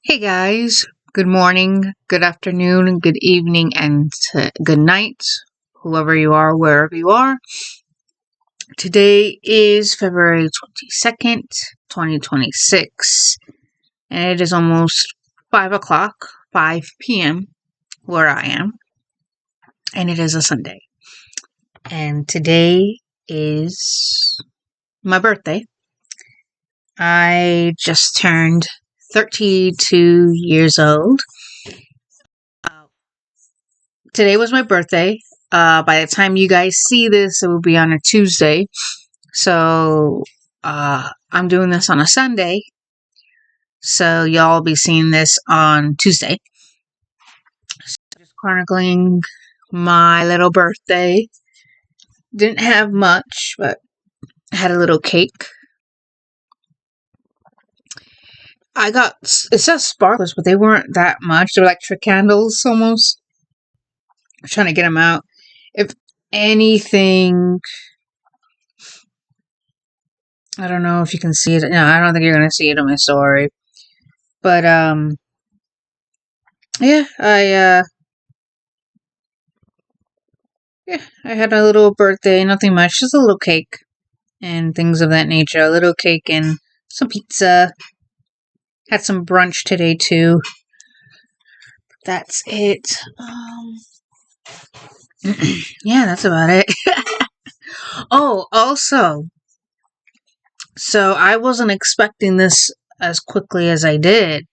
Hey guys, good morning, good afternoon, good evening, and good night, whoever you are, wherever you are. Today is February 22nd, 2026, and it is almost 5 o'clock, 5 p.m., where I am, and it is a Sunday. And today is my birthday. I just turned 32 years old. Today was my birthday. By the time you guys see this, it will be on a Tuesday. So I'm doing this on a Sunday. So y'all will be seeing this on Tuesday. So just chronicling my little birthday. Didn't have much, but had a little cake. I got, it says sparklers, but they weren't that much. They were like trick candles almost. I'm trying to get them out. If anything, I don't know if you can see it. No, I don't think you're gonna see it in my story. But yeah, I had a little birthday, nothing much, just a little cake and things of that nature. A little cake and some pizza. Had some brunch today too. That's it. Yeah, that's about it. Oh, also, so I wasn't expecting this as quickly as I did.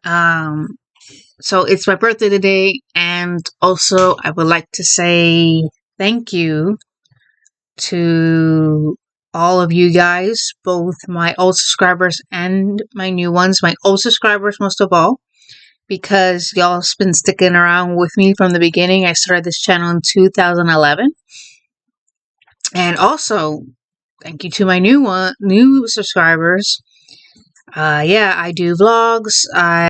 So it's my birthday today, and also I would like to say thank you to all of you guys, both my old subscribers and my new ones. My old subscribers, most of all, because y'all have been sticking around with me from the beginning. I started this channel in 2011. And also, thank you to my new subscribers. Yeah, I do vlogs. I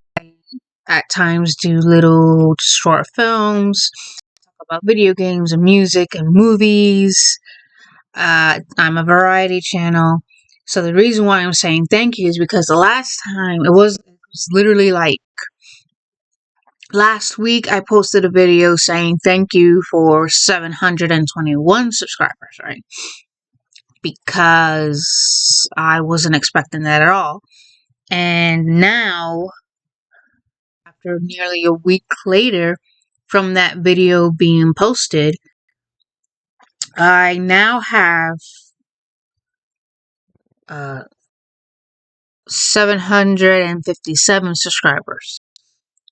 at times do little short films, talk about video games and music and movies. I'm a variety channel. So the reason why I'm saying thank you is because the last time, it was literally like last week, I posted a video saying thank you for 721 subscribers, right? Because I wasn't expecting that at all. And now, after nearly a week later from that video being posted, I now have 757 subscribers.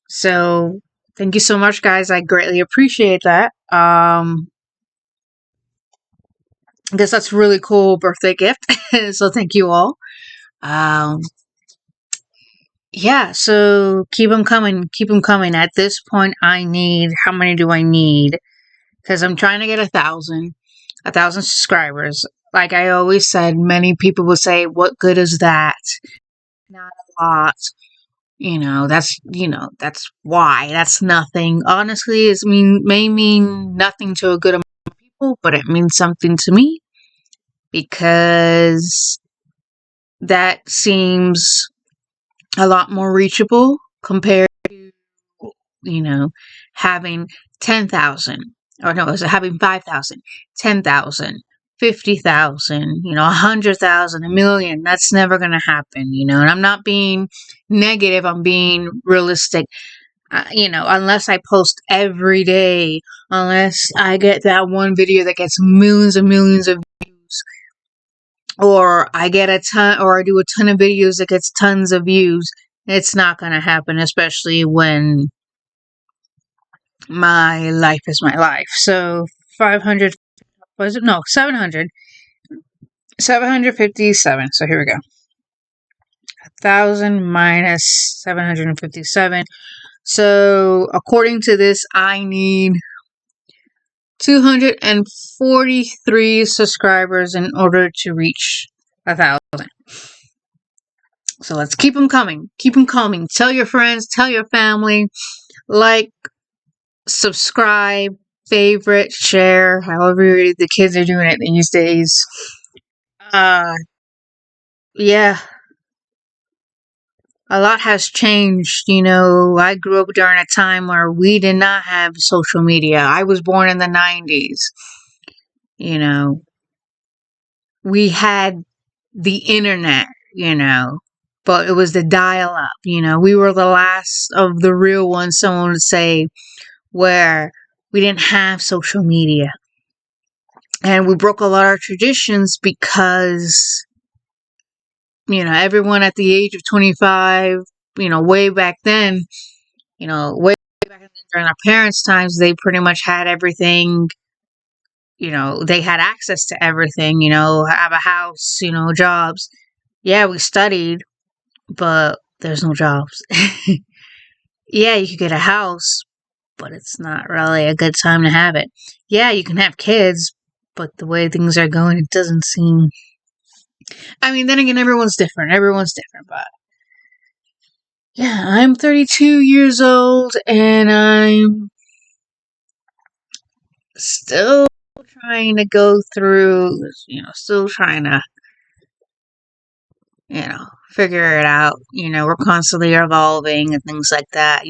So thank you so much, guys. I greatly appreciate that. I guess that's a really cool birthday gift. So thank you all. Yeah, so keep them coming. Keep them coming. At this point, I need, how many do I need? Because I'm trying to get 1,000 subscribers. Like I always said, many people will say, what good is that? Not a lot. That's why. That's nothing. Honestly, may mean nothing to a good amount of people, but it means something to me because that seems a lot more reachable compared to, having 10,000, or no, is it having 5,000, 10,000, 50,000, 100,000, a million. That's never going to happen, and I'm not being negative, I'm being realistic. Unless I post every day, unless I get that one video that gets millions and millions of views, or I get a ton, or I do a ton of videos that gets tons of views, it's not going to happen, especially when my life is my life. So 500, was it? No, 757. So here we go. 1,000 minus 757. So according to this, I need 243 subscribers in order to reach 1,000. So let's keep them coming. Keep them coming. Tell your friends, tell your family, like, subscribe, favorite, share, however the kids are doing it these days. Yeah. a lot has changed. I grew up during a time where we did not have social media. I was born in the 90s. You know, we had the internet, but it was the dial up. We were the last of the real ones, someone would say, where we didn't have social media. And we broke a lot of traditions because, everyone at the age of 25, way back then, way back then during our parents' times, they pretty much had everything. They had access to everything, have a house, jobs. Yeah, we studied, but there's no jobs. Yeah, you could get a house, but it's not really a good time to have it. Yeah, you can have kids, but the way things are going, it doesn't seem. I mean, then again, everyone's different. But yeah, I'm 32 years old and I'm still trying to go through, still trying to, figure it out. We're constantly evolving and things like that.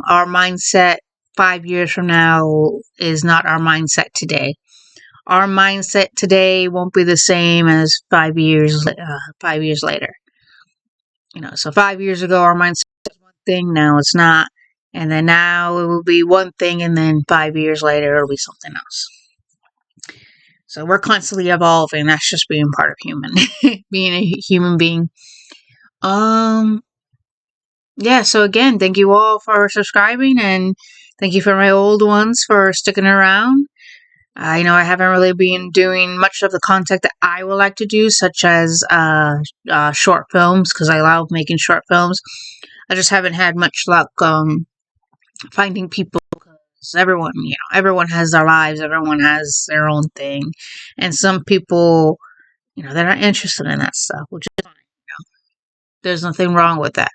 Our mindset 5 years from now is not our mindset today. Our mindset today won't be the same as 5 years. 5 years later. So 5 years ago, our mindset was one thing. Now it's not. And then now it will be one thing, and then 5 years later, it'll be something else. So we're constantly evolving. That's just being part of human, being a human being. Yeah, so again, thank you all for subscribing, and thank you for my old ones for sticking around. I know I haven't really been doing much of the content that I would like to do, such as short films, because I love making short films. I just haven't had much luck finding people, because everyone has their lives, everyone has their own thing, and some people, they're not interested in that stuff, which is fine. There's nothing wrong with that.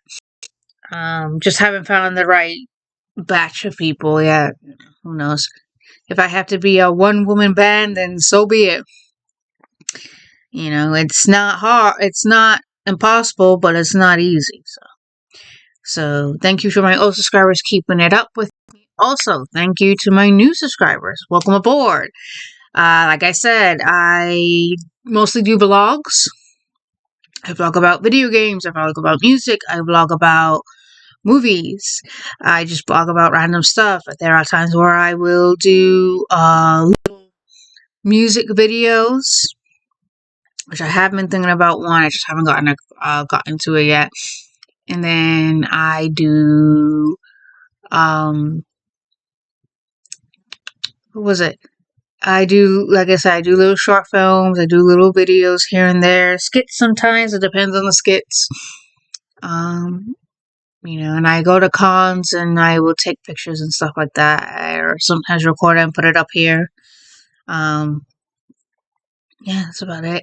Just haven't found the right batch of people yet. Who knows? If I have to be a one-woman band, then so be it. It's not hard. It's not impossible, but it's not easy. So thank you for my old subscribers keeping it up with me. Also, thank you to my new subscribers. Welcome aboard. Like I said, I mostly do vlogs. I vlog about video games. I vlog about music. I vlog about movies. I just blog about random stuff. There are times where I will do little music videos, which I have been thinking about one. I just haven't gotten to it yet. And then I do what was it? I do, like I said, I do little short films. I do little videos here and there. Skits sometimes. It depends on the skits. And I go to cons and I will take pictures and stuff like that, or sometimes record it and put it up here. Yeah, that's about it.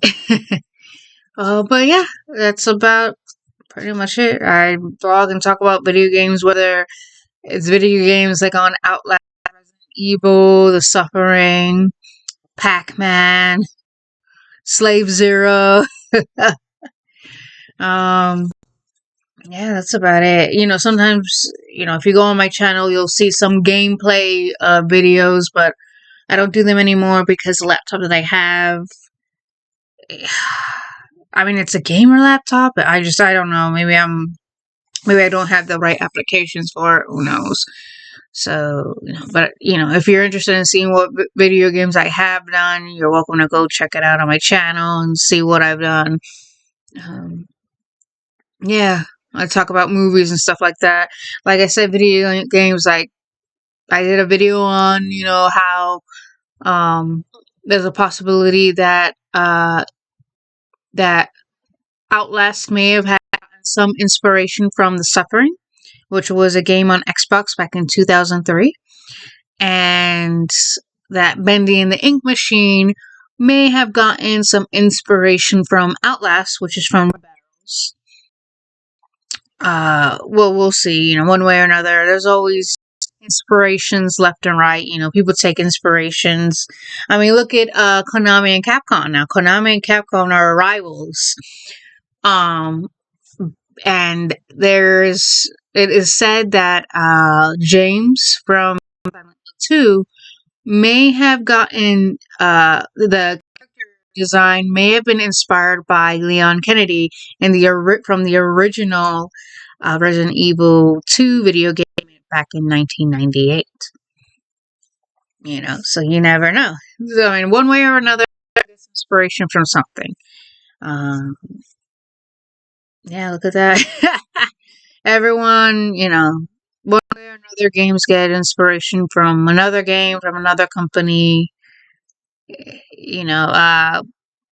But yeah, that's about pretty much it. I blog and talk about video games, whether it's video games like on Outlast, Resident Evil, The Suffering, Pac-Man, Slave Zero. Yeah, that's about it. Sometimes, if you go on my channel, you'll see some gameplay videos, but I don't do them anymore because the laptop that I have, I mean, it's a gamer laptop, but I don't know. Maybe I don't have the right applications for it. Who knows? So, but if you're interested in seeing what video games I have done, you're welcome to go check it out on my channel and see what I've done. Yeah, I talk about movies and stuff like that. Like I said, video games, like I did a video on, how there's a possibility that that Outlast may have had some inspiration from The Suffering, which was a game on Xbox back in 2003, and that Bendy and the Ink Machine may have gotten some inspiration from Outlast, which is from Barrels. Well, we'll see, one way or another. There's always inspirations left and right. People take inspirations. I mean, look at Konami and Capcom now. Konami and Capcom are rivals. And it is said that James from Silent Hill 2 may have gotten the design may have been inspired by Leon Kennedy in from the original Resident Evil 2 video game back in 1998. So you never know. So, I mean, one way or another, it's inspiration from something. Yeah, look at that. Everyone, one way or another, games get inspiration from another game, from another company.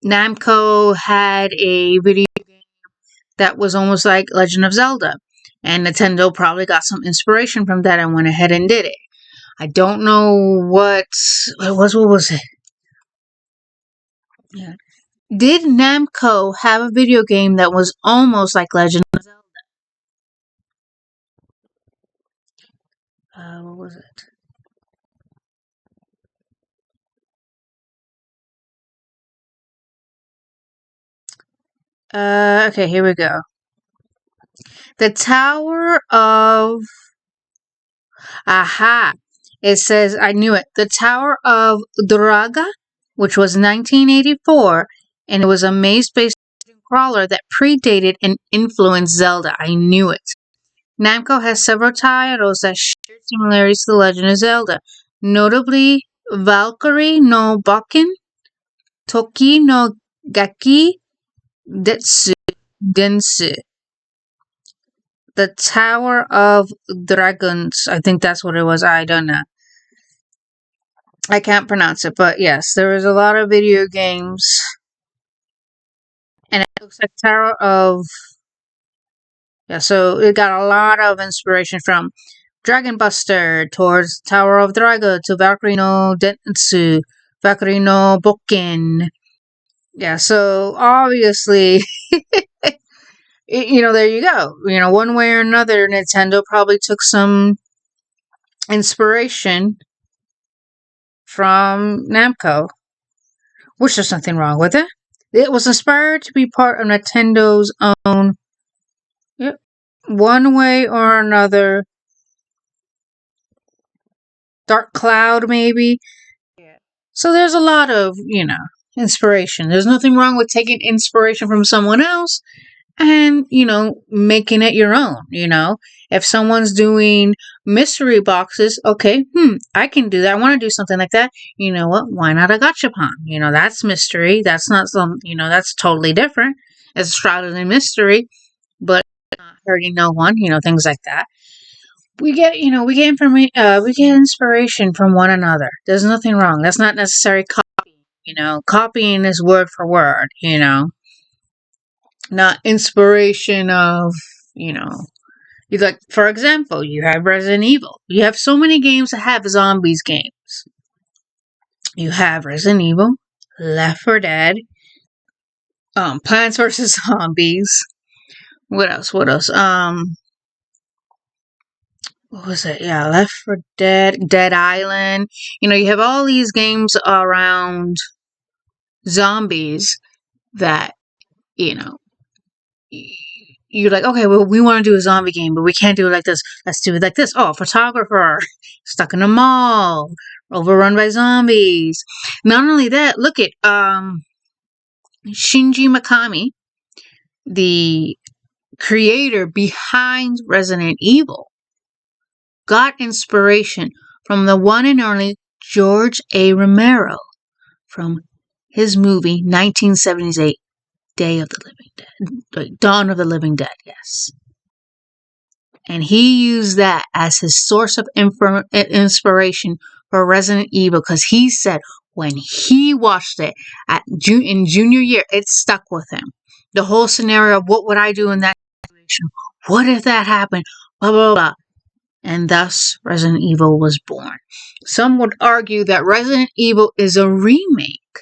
Namco had a video game that was almost like Legend of Zelda, and Nintendo probably got some inspiration from that and went ahead and did it. I don't know what was it? Yeah. Did Namco have a video game that was almost like Legend of Zelda? What was it? Okay, here we go. The Tower of... Aha! It says, I knew it. The Tower of Druaga, which was 1984, and it was a maze-based crawler that predated and influenced Zelda. I knew it. Namco has several titles that share similarities to The Legend of Zelda, notably Valkyrie no Bokken, Toki no Gaki Densu. The Tower of Dragons. I think that's what it was. I don't know. I can't pronounce it, but yes, there was a lot of video games. And it looks like Tower of... Yeah, so it got a lot of inspiration from Dragon Buster towards Tower of Draga to Valkyrie no Densu, Valkyrie no Bokken. Yeah, so obviously, there you go. One way or another, Nintendo probably took some inspiration from Namco, which there's nothing wrong with it. It was inspired to be part of Nintendo's own, one way or another. Dark Cloud, maybe. Yeah. So there's a lot of, inspiration. There's nothing wrong with taking inspiration from someone else and, making it your own, If someone's doing mystery boxes, okay, I can do that. I want to do something like that. You know what? Why not a gachapon? That's mystery. That's not that's totally different. It's shrouded in mystery, but not hurting no one, things like that. We get inspiration from one another. There's nothing wrong. That's not necessary copying. Copying is word for word, not inspiration of, like, for example, you have Resident Evil. You have so many games that have zombies games. You have Resident Evil, Left 4 Dead, Plants vs. Zombies. What else? What was it? Yeah, Left 4 Dead, Dead Island. You have all these games around zombies that, you're like, okay, well, we want to do a zombie game, but we can't do it like this. Let's do it like this. Oh, photographer, stuck in a mall, overrun by zombies. Not only that, look at Shinji Mikami, the creator behind Resident Evil, got inspiration from the one and only George A. Romero from his movie 1978, Day of the Living Dead, Dawn of the Living Dead, yes. And he used that as his source of inspiration for Resident Evil, because he said when he watched it in junior year, it stuck with him. The whole scenario of what would I do in that situation? What if that happened? Blah, blah, blah. And thus, Resident Evil was born. Some would argue that Resident Evil is a remake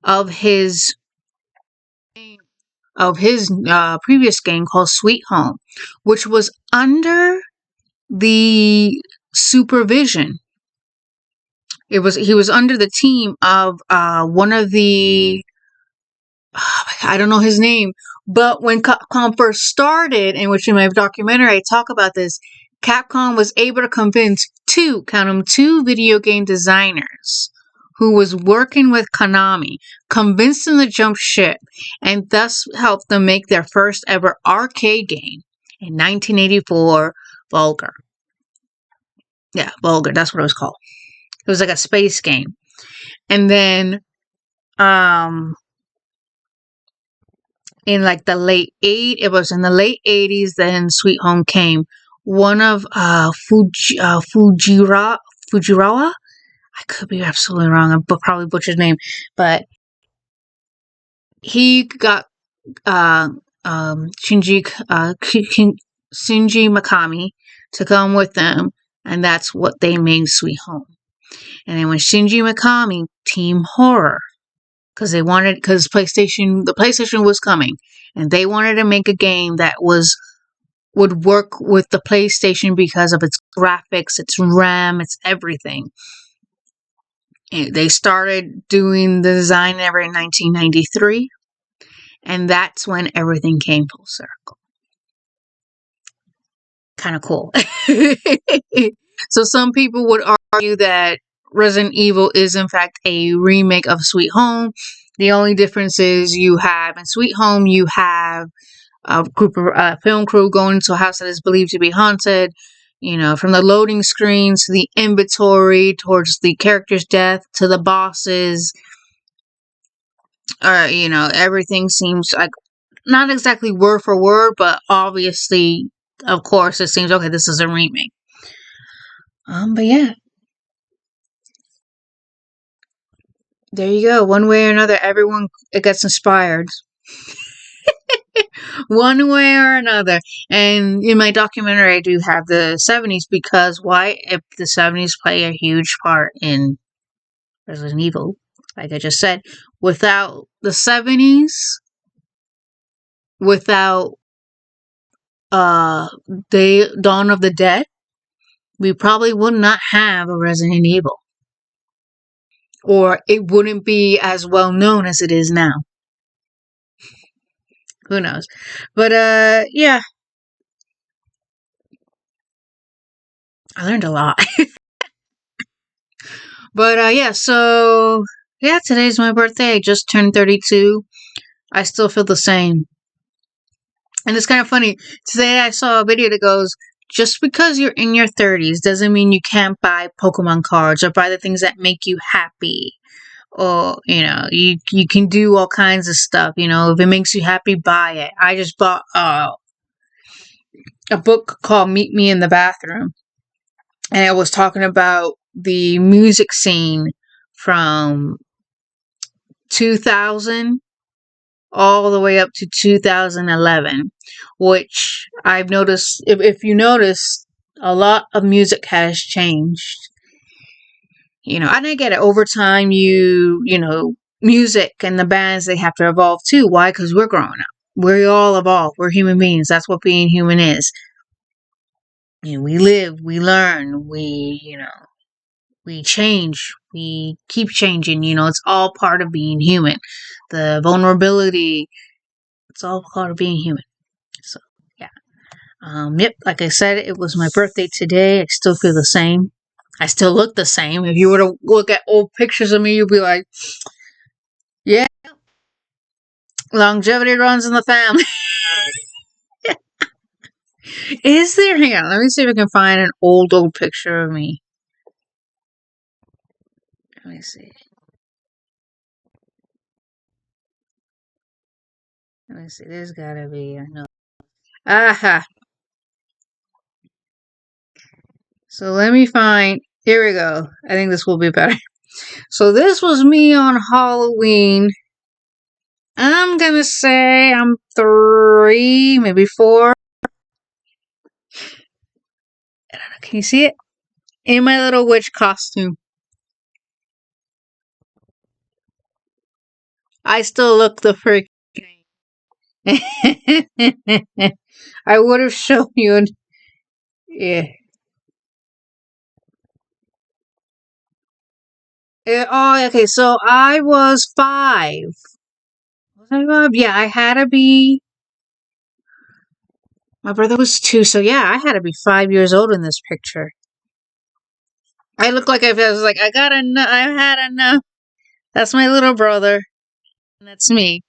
of his previous game called Sweet Home, which was under the supervision. He was under the team of one of the, I don't know his name, But when Capcom first started, in which in my documentary I talk about this, Capcom was able to convince count them, two video game designers who was working with Konami, convinced them to jump ship, and thus helped them make their first ever arcade game in 1984, Vulgar. Yeah, Vulgar, that's what it was called. It was like a space game. And then, in like the it was in the late 80s, then Sweet Home came. One of Fujiwara, I could be absolutely wrong, I probably butchered his name, but he got Shinji Mikami to come with them, and that's what they made Sweet Home. And then when Shinji Mikami, Team Horror, because the PlayStation was coming, and they wanted to make a game that would work with the PlayStation because of its graphics, its RAM, its everything. And they started doing the design ever in 1993, and that's when everything came full circle. Kind of cool. So some people would argue that Resident Evil is in fact a remake of Sweet Home. The only difference is you have in Sweet Home you have a group of film crew going to a house that is believed to be haunted. You know, from the loading screens to the inventory, towards the character's death to the bosses. You know, everything seems like not exactly word for word, but obviously, of course, it seems okay. This is a remake. But yeah. There you go. One way or another, everyone gets inspired. One way or another. And in my documentary, I do have the 70s because why? If the 70s play a huge part in Resident Evil, like I just said, without the 70s, without Dawn of the Dead, we probably would not have a Resident Evil. Or it wouldn't be as well known as it is now. Who knows? But yeah. I learned a lot. But yeah, so yeah, today's my birthday. I just turned 32. I still feel the same. And it's kind of funny. Today I saw a video that goes, just because you're in your 30s doesn't mean you can't buy Pokemon cards or buy the things that make you happy. Or, you know, you can do all kinds of stuff. You know, if it makes you happy, buy it. I just bought a book called Meet Me in the Bathroom. And it was talking about the music scene from 2000 all the way up to 2011, which I've noticed, if you notice, a lot of music has changed. You know, and I get it. Over time, you know, music and the bands, they have to evolve too. Why? Because we're growing up. We all evolve. We're human beings. That's what being human is. You know, we live, we learn, we change, we keep changing. You know, it's all part of being human. The vulnerability, it's all part of being human. So, yeah. Yep, like I said, it was my birthday today. I still feel the same. I still look the same. If you were to look at old pictures of me, you'd be like, yeah, longevity runs in the family. Is there? Hang on, let me see if I can find an old picture of me. Let me see. Let me see. There's gotta be no. Aha. So let me find. Here we go. I think this will be better. So this was me on Halloween. I'm gonna say I'm 3, maybe 4. I don't know. Can you see it? In my little witch costume. I still look the freak. I would have shown you. Yeah. Oh, okay. So I was 5. Was I 5? Yeah, I had to be. My brother was 2, so yeah, I had to be 5 years old in this picture. I look like I was like, I got enough. I've had enough. That's my little brother. And that's me.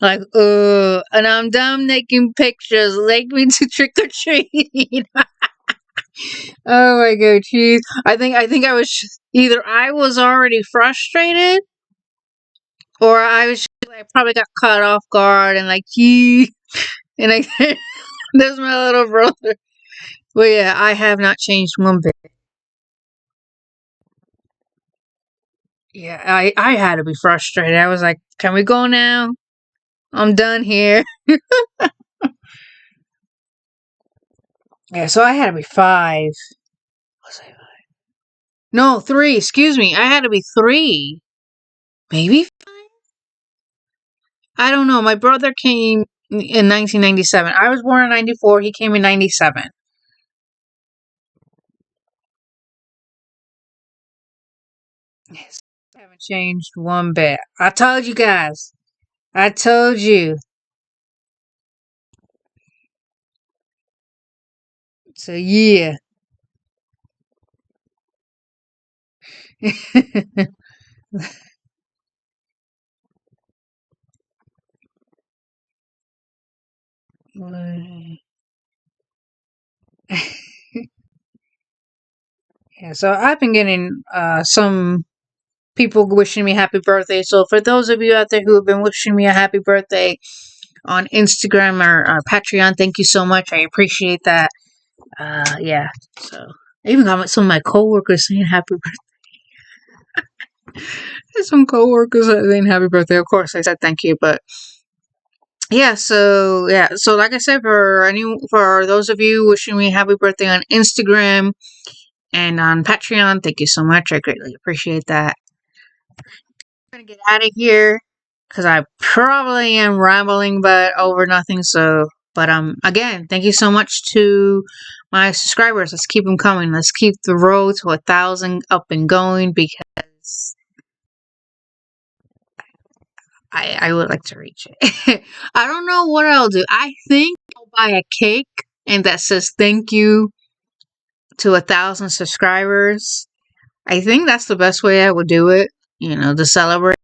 Like, and I'm done making pictures. Take me to trick or treat. Oh my god, jeez. I think I was either I was already frustrated, or I probably got caught off guard and like, gee, and I there's my little brother. But yeah, I have not changed one bit. Yeah, I had to be frustrated. I was like, can we go now? I'm done here. Yeah, so I had to be 5. Was I 5? No, 3. Excuse me. I had to be 3. Maybe 5? I don't know. My brother came in 1997. I was born in 94. He came in 97. Yes. I haven't changed one bit. I told you guys. I told you. So yeah. Yeah, so I've been getting some people wishing me happy birthday. So for those of you out there who have been wishing me a happy birthday on Instagram or Patreon, thank you so much. I appreciate that. Yeah. So I even got some of my coworkers saying happy birthday. Some coworkers saying happy birthday. Of course, I said thank you, but yeah. So yeah. So like I said, for those of you wishing me happy birthday on Instagram and on Patreon, thank you so much. I greatly appreciate that. I'm gonna get out of here because I probably am rambling, but over nothing. So, but again, thank you so much to my subscribers. Let's keep them coming. Let's keep the road to 1,000 up and going because I would like to reach it. I don't know what I'll do. I think I'll buy a cake and that says thank you to 1,000 subscribers. I think that's the best way I would do it. To celebrate.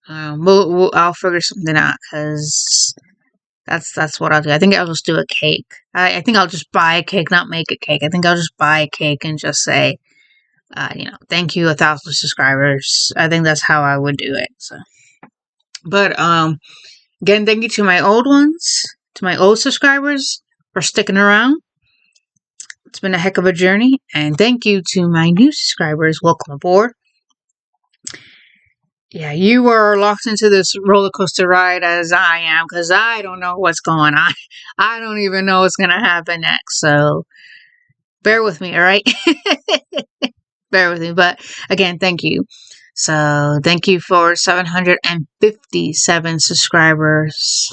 I'll figure something out because that's what I'll do. I think I'll just do a cake. I think I'll just buy a cake, not make a cake. I think I'll just buy a cake and just say, thank you, 1,000 subscribers. I think that's how I would do it. So, but again, thank you to my old ones, to my old subscribers for sticking around. It's been a heck of a journey, and thank you to my new subscribers. Welcome aboard. Yeah, you were locked into this roller coaster ride as I am because I don't know what's going on. I don't even know what's going to happen next. So bear with me, all right? Bear with me. But again, thank you. So thank you for 757 subscribers.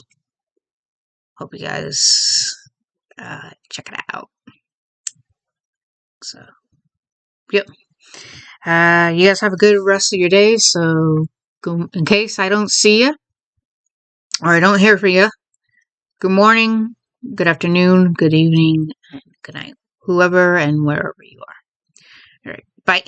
Hope you guys check it out. So, yep. You guys have a good rest of your day. So, in case I don't see you or I don't hear from you, good morning, good afternoon, good evening, and good night, whoever and wherever you are. All right, bye.